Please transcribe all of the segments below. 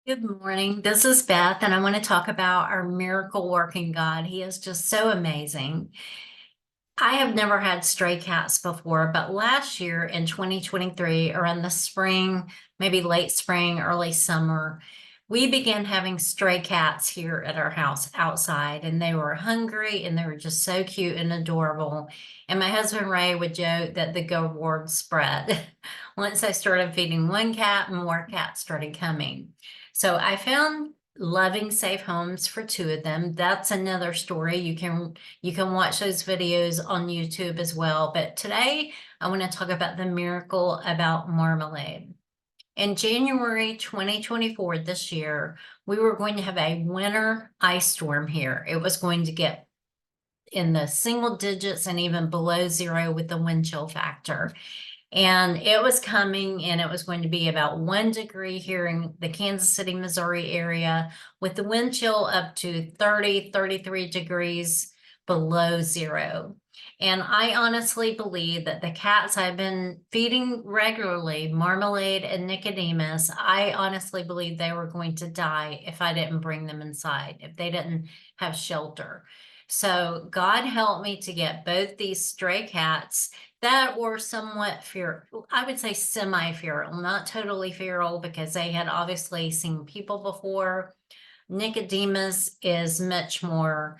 Good morning. This is Beth, and I want to talk about our miracle working God. He is just so amazing. I have never had stray cats before, but last year in 2023, around the spring, maybe late spring, early summer, we began having stray cats here at our house outside, and they were hungry and they were just so cute and adorable. And my husband Ray would joke that the go word spread. Once I started feeding one cat, more cats started coming. So I found loving safe homes for two of them. That's another story. You can watch those videos on YouTube as well. But today I want to talk about the miracle about Marmalade. In January 2024, this year, we were going to have a winter ice storm here. It was going to get in the single digits and even below zero with the wind chill factor. And it was coming, and it was going to be about 1 degree here in the Kansas City, Missouri area, with the wind chill up to 30, 33 degrees below zero. And I honestly believe that the cats I've been feeding regularly, Marmalade and Nicodemus, I honestly believe they were going to die if I didn't bring them inside, if they didn't have shelter. So God helped me to get both these stray cats that were somewhat feral, I would say semi-feral, not totally feral because they had obviously seen people before. Nicodemus is much more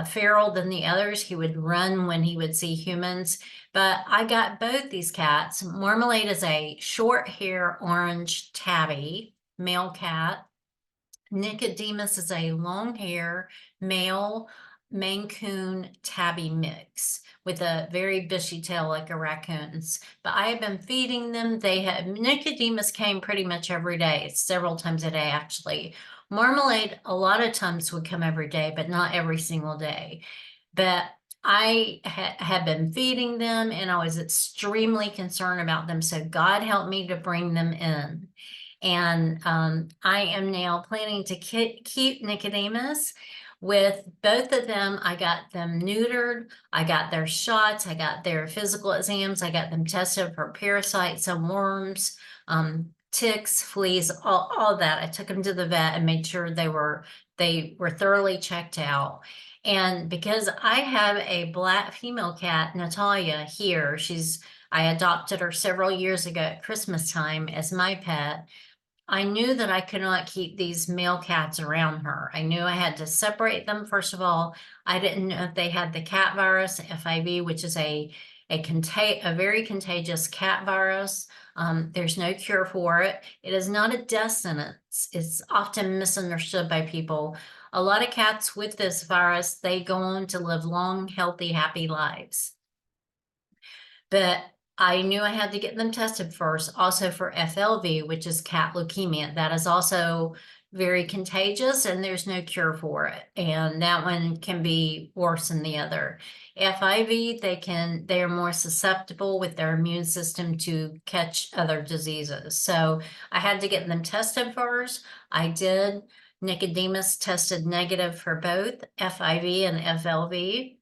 feral than the others. He would run when he would see humans. But I got both these cats. Marmalade is a short hair orange tabby, male cat. Nicodemus is a long hair male Maine Coone-tabby mix with a very bushy tail like a raccoon's. But I have been feeding them. Nicodemus came pretty much every day, several times a day actually. Marmalade a lot of times would come every day, but not every single day. But I have been feeding them, and I was extremely concerned about them. So God helped me to bring them in. And I am now planning to keep Nicodemus. With both of them, I got them neutered, I got their shots, I got their physical exams, I got them tested for parasites and worms, ticks, fleas, all that. I took them to the vet and made sure they were thoroughly checked out. And because I have a black female cat, Natalya, here, I adopted her several years ago at Christmas time as my pet. I knew that I could not keep these male cats around her. I knew I had to separate them. First of all, I didn't know if they had the cat virus, FIV, which is a very contagious cat virus. There's no cure for it. It is not a death sentence. It's often misunderstood by people. A lot of cats with this virus, they go on to live long, healthy, happy lives. But I knew I had to get them tested first, also for FLV, which is cat leukemia. That is also very contagious, and there's no cure for it. And that one can be worse than the other. FIV, they are more susceptible with their immune system to catch other diseases. So I had to get them tested first. I did. Nicodemus tested negative for both FIV and FLV.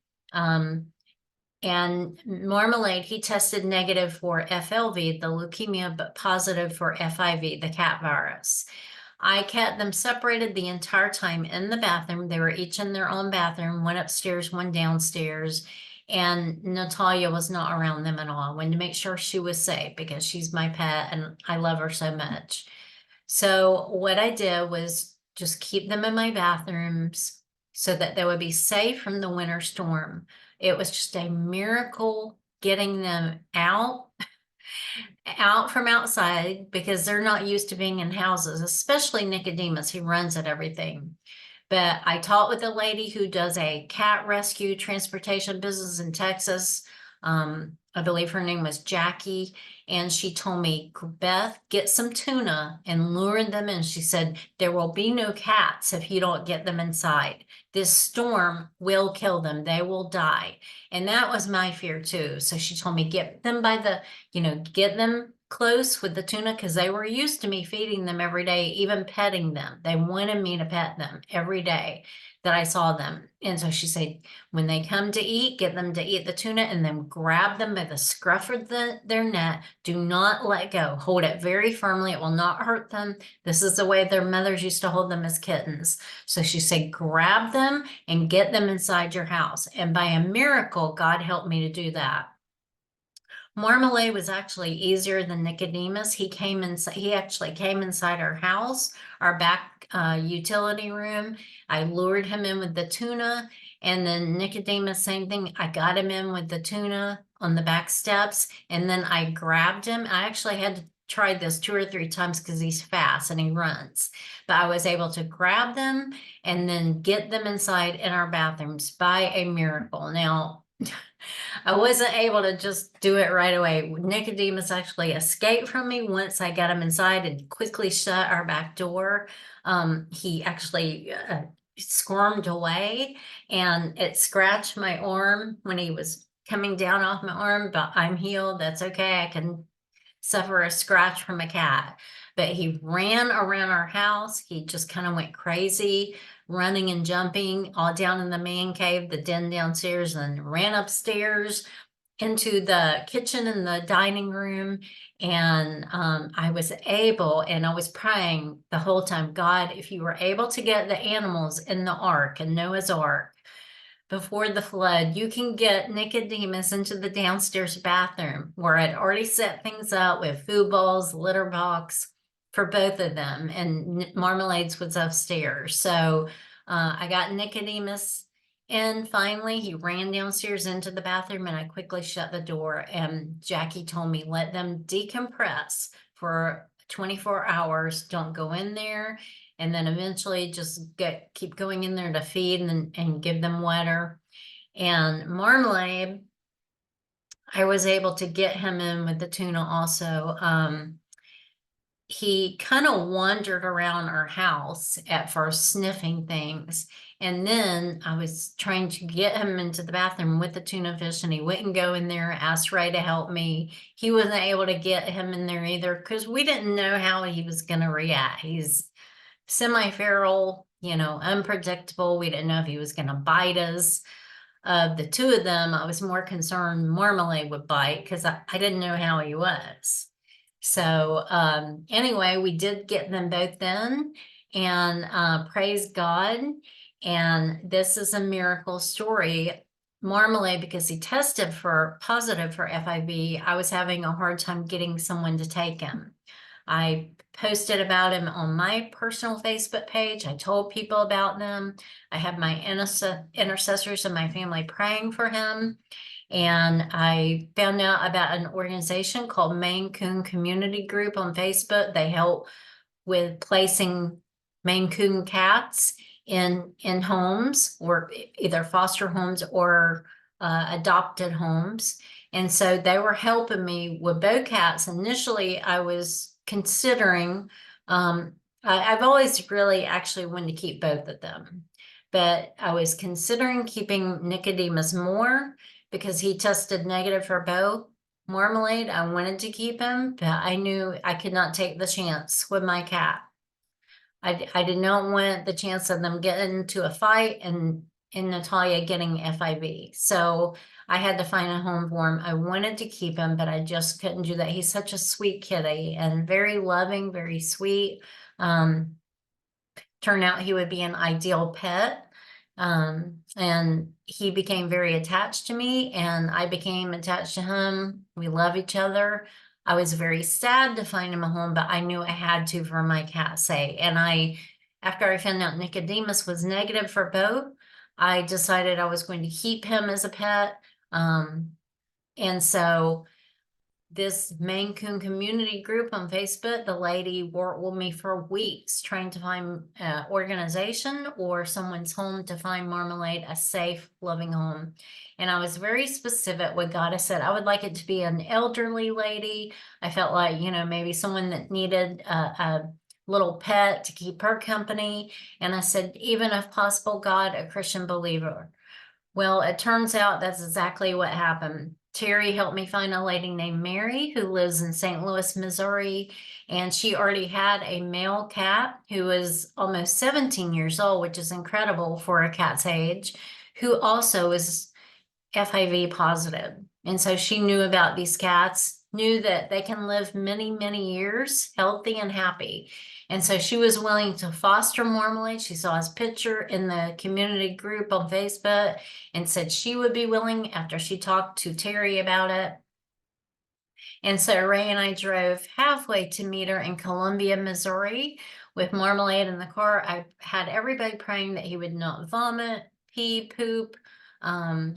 And Marmalade, he tested negative for FLV, the leukemia, but positive for FIV, the cat virus. I kept them separated the entire time in the bathroom. They were each in their own bathroom, one upstairs, one downstairs. And Natalya was not around them at all. I wanted to make sure she was safe because she's my pet and I love her so much. So what I did was just keep them in my bathrooms so that they would be safe from the winter storm. It was just a miracle getting them out from outside because they're not used to being in houses, especially Nicodemus, who runs at everything. But I talked with a lady who does a cat rescue transportation business in Texas. I believe her name was Jackie, and she told me, Beth, get some tuna and lure them in. She said, there will be no cats if you don't get them inside. This storm will kill them. They will die. And that was my fear too. So she told me, get them close with the tuna because they were used to me feeding them every day, even petting them. They wanted me to pet them every day that I saw them. And so she said, when they come to eat, get them to eat the tuna and then grab them by the scruff of their neck. Do not let go. Hold it very firmly. It will not hurt them. This is the way their mothers used to hold them as kittens. So she said, grab them and get them inside your house. And by a miracle, God helped me to do that. Marmalade was actually easier than Nicodemus. He actually came inside our house, our back utility room. I lured him in with the tuna, and then Nicodemus, same thing. I got him in with the tuna on the back steps, and then I grabbed him. I actually had to try this 2 or 3 times because he's fast and he runs. But I was able to grab them and then get them inside in our bathrooms by a miracle. Now, I wasn't able to just do it right away. Nicodemus actually escaped from me once I got him inside and quickly shut our back door. He actually squirmed away, and it scratched my arm when he was coming down off my arm, but I'm healed. That's okay. I can suffer a scratch from a cat. But he ran around our house. He just kind of went crazy, running and jumping all down in the man cave, the den downstairs, and ran upstairs into the kitchen and the dining room. And I was able, and I was praying the whole time, God, if you were able to get the animals in the ark, and Noah's ark, before the flood, you can get Nicodemus into the downstairs bathroom where I'd already set things up with food bowls, litter box for both of them, and Marmalade's was upstairs. So I got Nicodemus in finally. He ran downstairs into the bathroom, and I quickly shut the door, and Jackie told me, let them decompress for 24 hours. Don't go in there. And then eventually just keep going in there to feed and give them water. And Marmalade, I was able to get him in with the tuna also. He kind of wandered around our house at first, sniffing things. And then I was trying to get him into the bathroom with the tuna fish, and he wouldn't go in there. Asked Ray to help me. He wasn't able to get him in there either because we didn't know how he was going to react. He's semi-feral, unpredictable. We didn't know if he was going to bite us. The 2 of them, I was more concerned Marmalade would bite because I didn't know how he was. So anyway, we did get them both in, and praise God. And this is a miracle story. Marmalade, because he tested positive for FIV, I was having a hard time getting someone to take him. I posted about him on my personal Facebook page. I told people about them. I had my intercessors in my family praying for him. And I found out about an organization called Maine Coone Community Group on Facebook. They help with placing Maine Coon cats in homes, or either foster homes or adopted homes. And so they were helping me with both cats. Initially, I was considering, I've always really actually wanted to keep both of them, but I was considering keeping Nicodemus more because he tested negative for both. Marmalade, I wanted to keep him, but I knew I could not take the chance with my cat. I did not want the chance of them getting into a fight and Natalya getting FIV. So I had to find a home for him. I wanted to keep him, but I just couldn't do that. He's such a sweet kitty and very loving, very sweet. Turned out he would be an ideal pet. And he became very attached to me, and I became attached to him. We love each other. I was very sad to find him a home, but I knew I had to for my cat's sake. And after I found out Nicodemus was negative for both, I decided I was going to keep him as a pet. And so this Maine Coon community group on Facebook, the lady worked with me for weeks trying to find an organization or someone's home to find Marmalade a safe, loving home. And I was very specific with God. I said, I would like it to be an elderly lady. I felt like, maybe someone that needed a little pet to keep her company. And I said, even if possible, God, a Christian believer. Well, it turns out that's exactly what happened. Terry helped me find a lady named Mary who lives in St. Louis, Missouri, and she already had a male cat who was almost 17 years old, which is incredible for a cat's age, who also is FIV positive. And so she knew about these cats, knew that they can live many, many years healthy and happy. And so she was willing to foster Marmalade. She saw his picture in the community group on Facebook and said she would be willing after she talked to Terry about it. And so Ray and I drove halfway to meet her in Columbia, Missouri with Marmalade in the car. I had everybody praying that he would not vomit, pee, poop,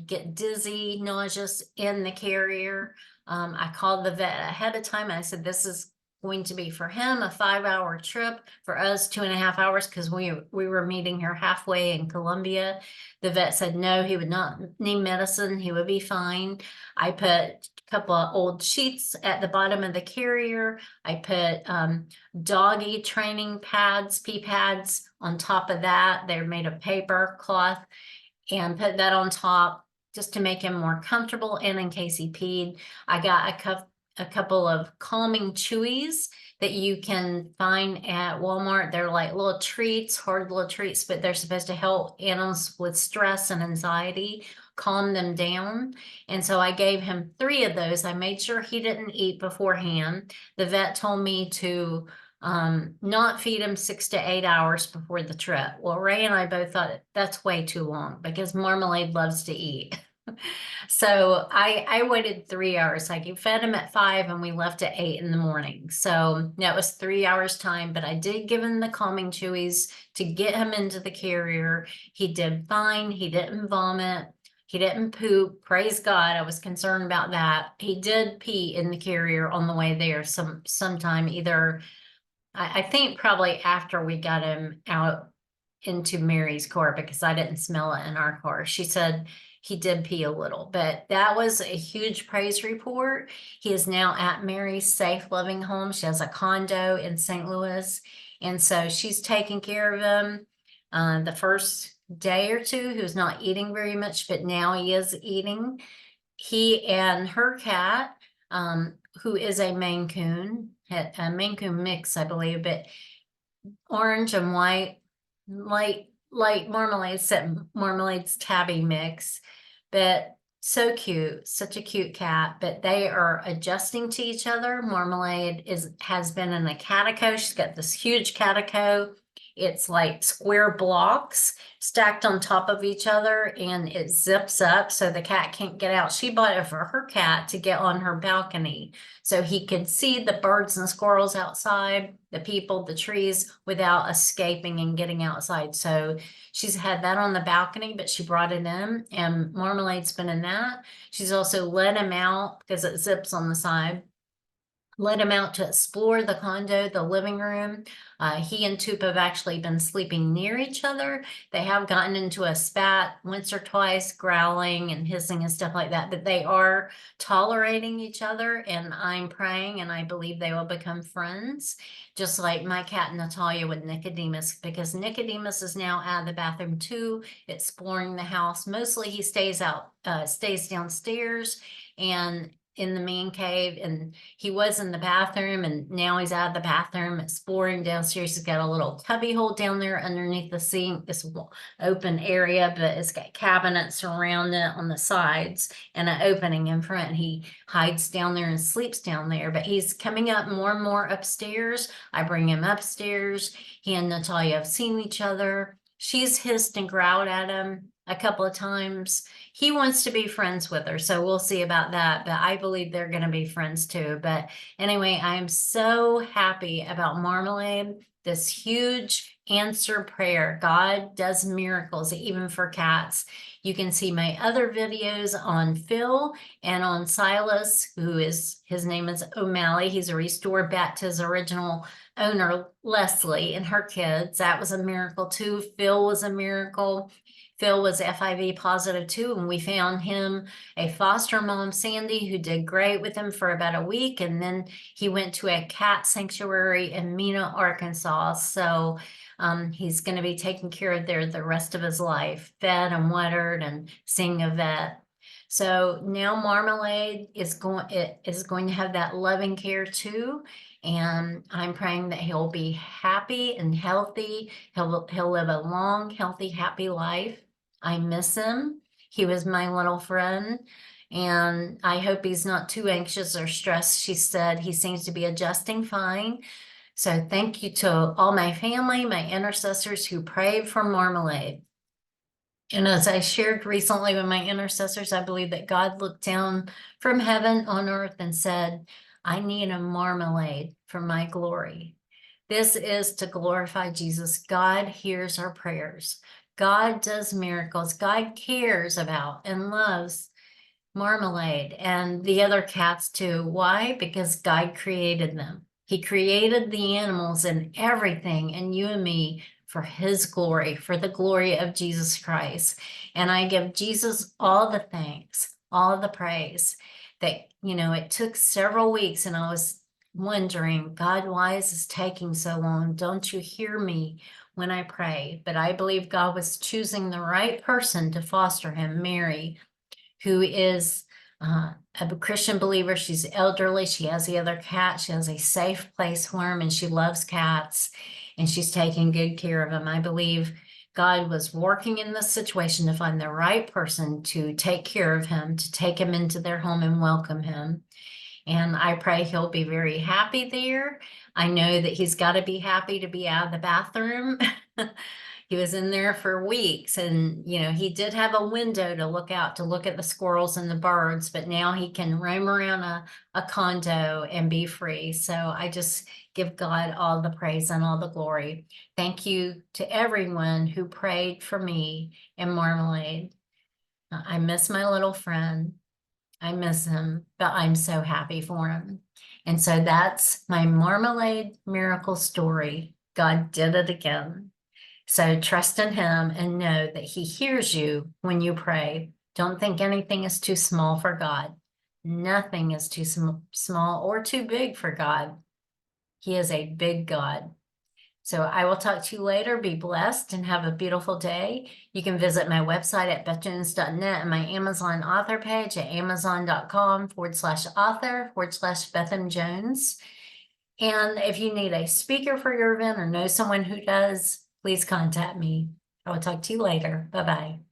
get dizzy, nauseous in the carrier. I called the vet ahead of time and I said, this is going to be for him a 5-hour trip, for us 2.5 hours, because we were meeting here halfway in Columbia. The vet said no, he would not need medicine, he would be fine. I put a couple of old sheets at the bottom of the carrier. I put doggy training pads, pee pads on top of that. They're made of paper cloth, and put that on top just to make him more comfortable. And in case he peed, I got a couple of calming chewies that you can find at Walmart. They're like little treats, hard little treats, but they're supposed to help animals with stress and anxiety, calm them down. And so I gave him 3 of those. I made sure he didn't eat beforehand. The vet told me to not feed him 6 to 8 hours before the trip. Well, Ray and I both thought that's way too long because Marmalade loves to eat. So I waited 3 hours. I fed him at 5 and we left at 8 in the morning. So that was 3 hours time, but I did give him the calming chewies to get him into the carrier. He did fine. He didn't vomit. He didn't poop. Praise God. I was concerned about that. He did pee in the carrier on the way there sometime, either I think probably after we got him out into Mary's car, because I didn't smell it in our car. She said he did pee a little, but that was a huge praise report. He is now at Mary's safe, loving home. She has a condo in St. Louis. And so she's taking care of him. The first day or two, he was not eating very much, but now he is eating. He and her cat, who is a Maine Coon, a Maine Coon mix, I believe, but orange and white, light Marmalade's tabby mix, but so cute, such a cute cat. But they are adjusting to each other. Marmalade has been in a catico. She's got this huge catico. It's like square blocks stacked on top of each other, and it zips up so the cat can't get out. She bought it for her cat to get on her balcony so he could see the birds and squirrels outside, the people, the trees, without escaping and getting outside. So she's had that on the balcony, but she brought it in, and Marmalade's been in that. She's also let him out because it zips on the side. Let him out to explore the condo, the living room. He and Toop have actually been sleeping near each other. They have gotten into a spat once or twice, growling and hissing and stuff like that, but they are tolerating each other, and I'm praying and I believe they will become friends, just like my cat Natalya with Nichodemus, because Nichodemus is now out of the bathroom too, exploring the house. Mostly he stays downstairs and in the man cave, and he was in the bathroom, and now he's out of the bathroom exploring downstairs. He's got a little cubby hole down there underneath the sink, this open area, but it's got cabinets around it on the sides and an opening in front. He hides down there and sleeps down there, but he's coming up more and more upstairs. I bring him upstairs. He and Natalya have seen each other. She's hissed and growled at him a couple of times. He wants to be friends with her, so we'll see about that, but I believe they're going to be friends too. But anyway, I'm so happy about Marmalade, this huge answer prayer. God does miracles even for cats. You can see my other videos on Phil and on Silas, his name is O'Malley. He's restored back to his original owner, Leslie, and her kids. That was a miracle too. Phil was a miracle. Phil was FIV positive too, and we found him a foster mom, Sandy, who did great with him for about a week, and then he went to a cat sanctuary in Mena, Arkansas. So he's going to be taken care of there the rest of his life, fed and watered and seeing a vet. So now Marmalade is going to have that loving care too. And I'm praying that he'll be happy and healthy. He'll live a long, healthy, happy life. I miss him. He was my little friend. And I hope he's not too anxious or stressed. She said he seems to be adjusting fine. So thank you to all my family, my intercessors who prayed for Marmalade. And as I shared recently with my intercessors, I believe that God looked down from heaven on earth and said, I need a Marmalade for my glory. This is to glorify Jesus. God hears our prayers. God does miracles. God cares about and loves Marmalade and the other cats too. Why? Because God created them. He created the animals and everything, and you and me for his glory, for the glory of Jesus Christ. And I give Jesus all the thanks, all the praise that, it took several weeks and I was wondering, God, why is this taking so long? Don't you hear me when I pray? But I believe God was choosing the right person to foster him, Mary, who is a Christian believer. She's elderly. She has the other cat. She has a safe place for him, and she loves cats, and she's taking good care of him. I believe God was working in this situation to find the right person to take care of him, to take him into their home and welcome him. And I pray he'll be very happy there. I know that he's got to be happy to be out of the bathroom. He was in there for weeks, and he did have a window to look out to look at the squirrels and the birds, but now he can roam around a condo and be free. So I just give God all the praise and all the glory. Thank you to everyone who prayed for me and Marmalade. I miss my little friend. I miss him, but I'm so happy for him. And so that's my Marmalade miracle story. God did it again. So trust in him and know that he hears you when you pray. Don't think anything is too small for God. Nothing is too small or too big for God. He is a big God. So I will talk to you later. Be blessed and have a beautiful day. You can visit my website at bethjones.net and my Amazon author page at amazon.com/author/Beth Jones. And if you need a speaker for your event or know someone who does, please contact me. I will talk to you later. Bye-bye.